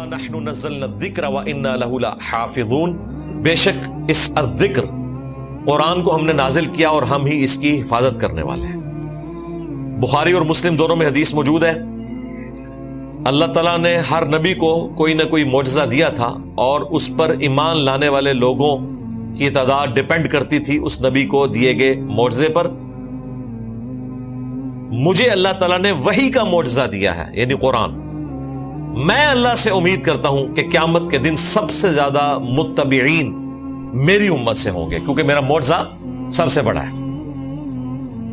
نحن نزلنا الذکر وإنا لہ لحافظون، بے شک اس الذکر قرآن کو ہم نے نازل کیا اور ہم ہی اس کی حفاظت کرنے والے ہیں۔ بخاری اور مسلم دونوں میں حدیث موجود ہے، اللہ تعالیٰ نے ہر نبی کو کوئی نہ کوئی معجزہ دیا تھا اور اس پر ایمان لانے والے لوگوں کی تعداد ڈیپینڈ کرتی تھی اس نبی کو دیے گئے معجزے پر۔ مجھے اللہ تعالیٰ نے وحی کا معجزہ دیا ہے، یعنی قرآن۔ میں اللہ سے امید کرتا ہوں کہ قیامت کے دن سب سے زیادہ متبعین میری امت سے ہوں گے، کیونکہ میرا معجزہ سب سے بڑا ہے۔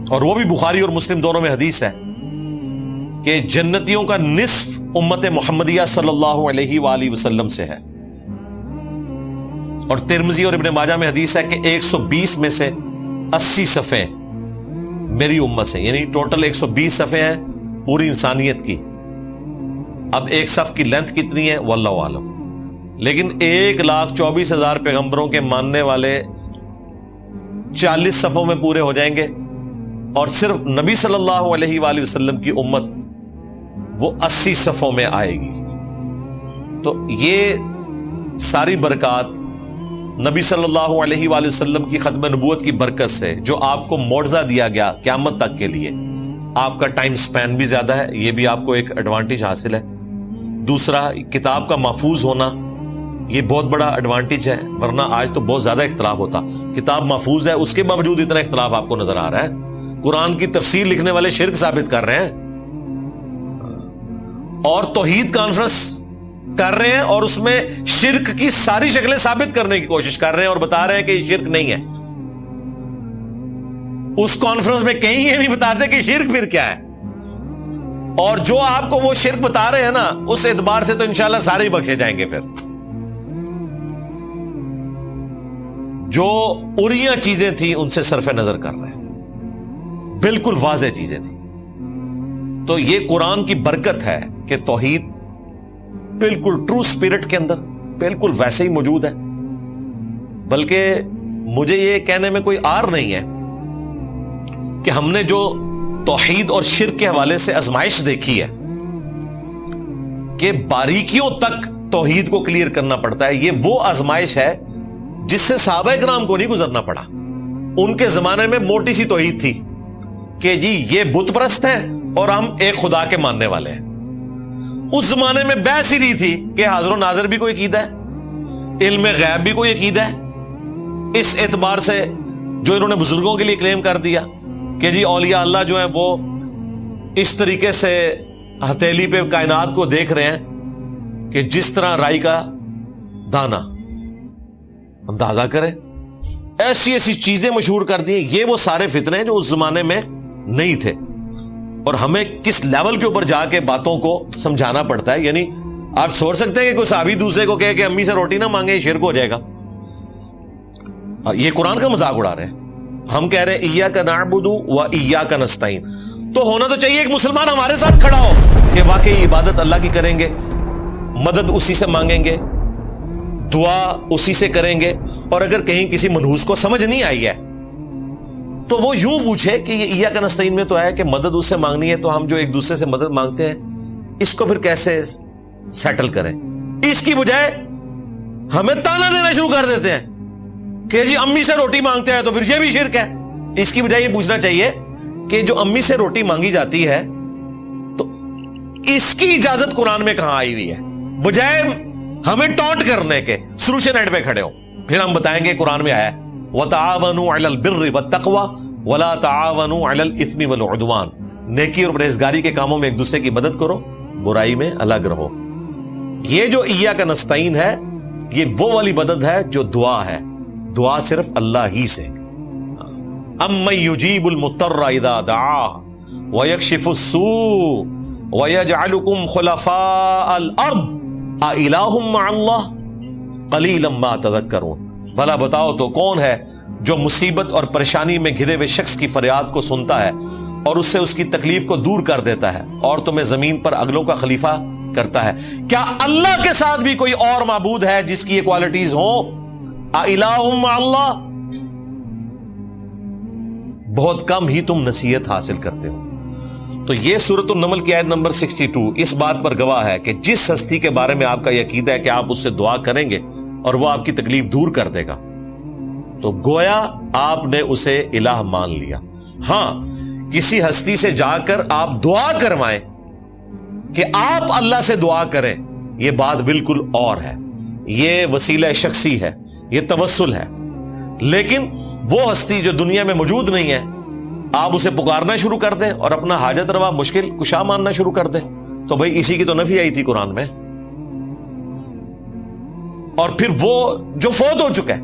اور وہ بھی بخاری اور مسلم دونوں میں حدیث ہے کہ جنتیوں کا نصف امت محمدیہ صلی اللہ علیہ وآلہ وسلم سے ہے۔ اور ترمذی اور ابن ماجہ میں حدیث ہے کہ 120 میں سے 80 صفحے میری امت سے، یعنی ٹوٹل 120 صفحے ہیں پوری انسانیت کی۔ اب ایک صف کی لینتھ کتنی ہے واللہ عالم، لیکن 1,24,000 پیغمبروں کے ماننے والے 40 صفوں میں پورے ہو جائیں گے، اور صرف نبی صلی اللہ علیہ وآلہ وسلم کی امت وہ 80 صفوں میں آئے گی۔ تو یہ ساری برکات نبی صلی اللہ علیہ وآلہ وسلم کی ختم نبوت کی برکت سے، جو آپ کو معجزہ دیا گیا قیامت تک کے لیے، آپ کا ٹائم سپین بھی زیادہ ہے، یہ بھی آپ کو ایک ایڈوانٹیج حاصل ہے۔ دوسرا، کتاب کا محفوظ ہونا، یہ بہت بڑا ایڈوانٹیج ہے، ورنہ آج تو بہت زیادہ اختلاف ہوتا۔ کتاب محفوظ ہے، اس کے باوجود اتنا اختلاف آپ کو نظر آ رہا ہے۔ قرآن کی تفسیر لکھنے والے شرک ثابت کر رہے ہیں، اور توحید کانفرنس کر رہے ہیں اور اس میں شرک کی ساری شکلیں ثابت کرنے کی کوشش کر رہے ہیں اور بتا رہے ہیں کہ یہ شرک نہیں ہے۔ اس کانفرنس میں کہیں یہ نہیں بتاتے کہ شرک پھر کیا ہے، اور جو آپ کو وہ شرک بتا رہے ہیں نا، اس اعتبار سے تو انشاءاللہ سارے ہی بخشے جائیں گے۔ پھر جو اریاں چیزیں تھیں ان سے صرف نظر کر رہے ہیں، بالکل واضح چیزیں تھیں۔ تو یہ قرآن کی برکت ہے کہ توحید بالکل ٹرو اسپرٹ کے اندر بالکل ویسے ہی موجود ہے۔ بلکہ مجھے یہ کہنے میں کوئی عار نہیں ہے کہ ہم نے جو توحید اور شرک کے حوالے سے آزمائش دیکھی ہے کہ باریکیوں تک توحید کو کلیئر کرنا پڑتا ہے، یہ وہ آزمائش ہے جس سے صحابہ کرام کو نہیں گزرنا پڑا۔ ان کے زمانے میں موٹی سی توحید تھی کہ جی یہ بت پرست ہیں اور ہم ایک خدا کے ماننے والے ہیں۔ اس زمانے میں بحث ہی نہیں تھی کہ حاضر و ناظر بھی کوئی عقیدہ ہے، علم غیب بھی کوئی عقیدہ ہے۔ اس اعتبار سے جو انہوں نے بزرگوں کے لیے کلیم کر دیا کہ جی اولیاء اللہ جو ہیں وہ اس طریقے سے ہتھیلی پہ کائنات کو دیکھ رہے ہیں کہ جس طرح رائی کا دانا، اندازہ کریں، ایسی ایسی چیزیں مشہور کر دی۔ یہ وہ سارے فتنے جو اس زمانے میں نہیں تھے، اور ہمیں کس لیول کے اوپر جا کے باتوں کو سمجھانا پڑتا ہے۔ یعنی آپ سوچ سکتے ہیں کہ کوئی صحابی دوسرے کو کہے کہ امی سے روٹی نہ مانگے، یہ شرک ہو جائے گا۔ یہ قرآن کا مذاق اڑا رہے ہیں۔ ہم کہہ رہے ہیں ایاک نعبد و ایاک نستعین، تو ہونا تو چاہیے ایک مسلمان ہمارے ساتھ کھڑا ہو کہ واقعی عبادت اللہ کی کریں گے، مدد اسی سے مانگیں گے، دعا اسی سے کریں گے، اور اگر کہیں کسی منحوس کو سمجھ نہیں آئی ہے تو وہ یوں پوچھے کہ یہ ایاک نستعین میں تو ہے کہ مدد اس سے مانگنی ہے، تو ہم جو ایک دوسرے سے مدد مانگتے ہیں اس کو پھر کیسے سیٹل کریں؟ اس کی بجائے ہمیں تانا دینا شروع کر دیتے ہیں کہ جی امی سے روٹی مانگتے ہیں تو پھر یہ بھی شرک ہے۔ اس کی بجائے یہ پوچھنا چاہیے کہ جو امی سے روٹی مانگی جاتی ہے تو اس کی اجازت قرآن میں کہاں آئی ہوئی ہے؟ بجائے ہمیں ٹونٹ کرنے کے سلوشن اینڈ پہ کھڑے ہو، پھر ہم بتائیں گے قرآن میں آیا ہے وَتَعَاوَنُوا عَلَى الْبِرِّ وَالتَّقْوَى وَلَا تَعَاوَنُوا عَلَى الْإِثْمِ وَالْعُدْوَانِ، نیکی اور پرہیزگاری کے کاموں میں ایک دوسرے کی مدد کرو، برائی میں الگ رہو۔ یہ جو ایاک نستعین ہے یہ وہ والی مدد ہے جو دعا ہے، دعا صرف اللہ ہی سے۔ اَمَّن يُجِيبُ الْمُضْطَرَّ إِذَا دَعَاهُ وَيَكْشِفُ السُّوءَ وَيَجْعَلُكُمْ خُلَفَاءَ الْأَرْضِ أَإِلَٰهٌ مَّعَ اللَّهِ قَلِيلًا مَّا تَذَكَّرُونَ، بھلا بتاؤ تو کون ہے جو مصیبت اور پریشانی میں گھرے ہوئے شخص کی فریاد کو سنتا ہے اور اس سے اس کی تکلیف کو دور کر دیتا ہے اور تمہیں زمین پر اگلوں کا خلیفہ کرتا ہے؟ کیا اللہ کے ساتھ بھی کوئی اور معبود ہے جس کی یہ کوالٹیز ہوں؟ اِلَٰهٌ مَّعَ اللَّهِ، بہت کم ہی تم نصیحت حاصل کرتے ہو۔ تو یہ سورۃ النمل کی آیت نمبر 62 اس بات پر گواہ ہے کہ جس ہستی کے بارے میں آپ کا یہ عقیدہ ہے کہ آپ اس سے دعا کریں گے اور وہ آپ کی تکلیف دور کر دے گا، تو گویا آپ نے اسے الہ مان لیا۔ ہاں، کسی ہستی سے جا کر آپ دعا کروائیں کہ آپ اللہ سے دعا کریں، یہ بات بالکل اور ہے، یہ وسیلہ شخصی ہے، یہ توسل ہے۔ لیکن وہ ہستی جو دنیا میں موجود نہیں ہے، آپ اسے پکارنا شروع کر دیں اور اپنا حاجت روا مشکل کشا ماننا شروع کر دیں، تو بھائی اسی کی تو نفی آئی تھی قرآن میں۔ اور پھر وہ جو فوت ہو چکا ہے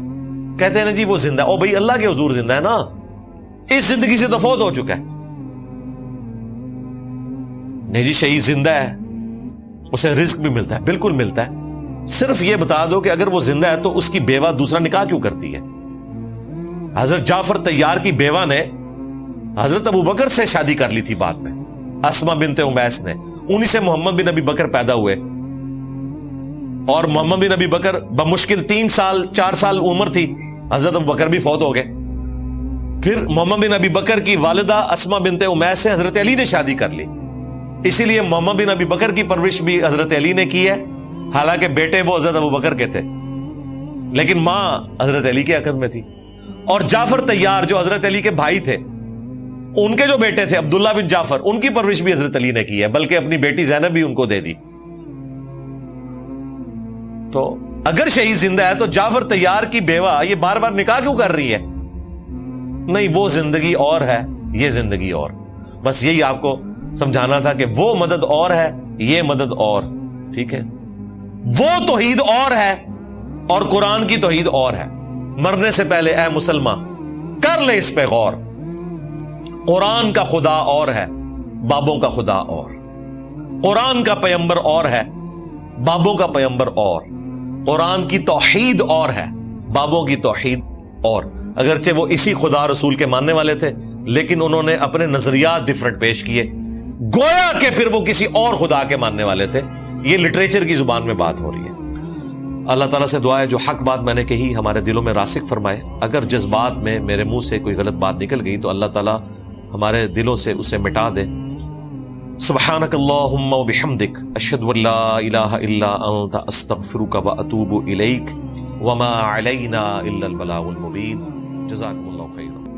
کہتے ہیں نا جی وہ زندہ، او بھائی اللہ کے حضور زندہ ہے نا، اس زندگی سے تو فوت ہو چکا ہے۔ نہیں جی شہید زندہ ہے، اسے رزق بھی ملتا ہے، بالکل ملتا ہے، صرف یہ بتا دو کہ اگر وہ زندہ ہے تو اس کی بیوہ دوسرا نکاح کیوں کرتی ہے؟ حضرت جعفر طیار کی بیوہ نے حضرت ابو بکر سے شادی کر لی تھی بعد میں، اسما بنت امیس نے، انہی سے محمد بن ابی بکر پیدا ہوئے، اور محمد بن ابی بکر بمشکل 3 سال 4 سال عمر تھی، حضرت ابو بکر بھی فوت ہو گئے۔ پھر محمد بن ابی بکر کی والدہ اسما بنت امیس سے حضرت علی نے شادی کر لی، اسی لیے محمد بن ابی بکر کی پرورش بھی حضرت علی نے کی ہے، حالانکہ بیٹے وہ حضرت ابو بکر کے تھے، لیکن ماں حضرت علی کے عقد میں تھی۔ اور جعفر طیار جو حضرت علی کے بھائی تھے، ان کے جو بیٹے تھے عبداللہ بن جعفر، ان کی پرورش بھی حضرت علی نے کی ہے، بلکہ اپنی بیٹی زینب بھی ان کو دے دی۔ تو اگر شہید زندہ ہے تو جعفر طیار کی بیوہ یہ بار بار نکاح کیوں کر رہی ہے؟ نہیں، وہ زندگی اور ہے، یہ زندگی اور۔ بس یہی آپ کو سمجھانا تھا کہ وہ مدد اور ہے، یہ مدد اور، ٹھیک ہے؟ وہ توحید اور ہے اور قرآن کی توحید اور ہے۔ مرنے سے پہلے اے مسلمان کر لے اس پہ غور، قرآن کا خدا اور ہے، بابوں کا خدا اور، قرآن کا پیغمبر اور ہے، بابوں کا پیغمبر اور، قرآن کی توحید اور ہے، بابوں کی توحید اور۔ اگرچہ وہ اسی خدا رسول کے ماننے والے تھے، لیکن انہوں نے اپنے نظریات ڈیفرنٹ پیش کیے، گویا کہ پھر وہ کسی اور خدا کے ماننے والے تھے۔ یہ لٹریچر کی زبان میں بات ہو رہی ہے۔ اللہ تعالیٰ سے دعا ہے جو حق بات میں نے کہی ہمارے دلوں میں راسخ فرمائے، اگر جذبات میں میرے منہ سے کوئی غلط بات نکل گئی تو اللہ تعالیٰ ہمارے دلوں سے اسے مٹا دے۔ سبحانک اللہم و بحمدک، اشہد ان لا الہ الا انت، استغفرک و اتوب الیک، وما علینا الا البلاغ المبین۔ جزاکم اللہ خیرا۔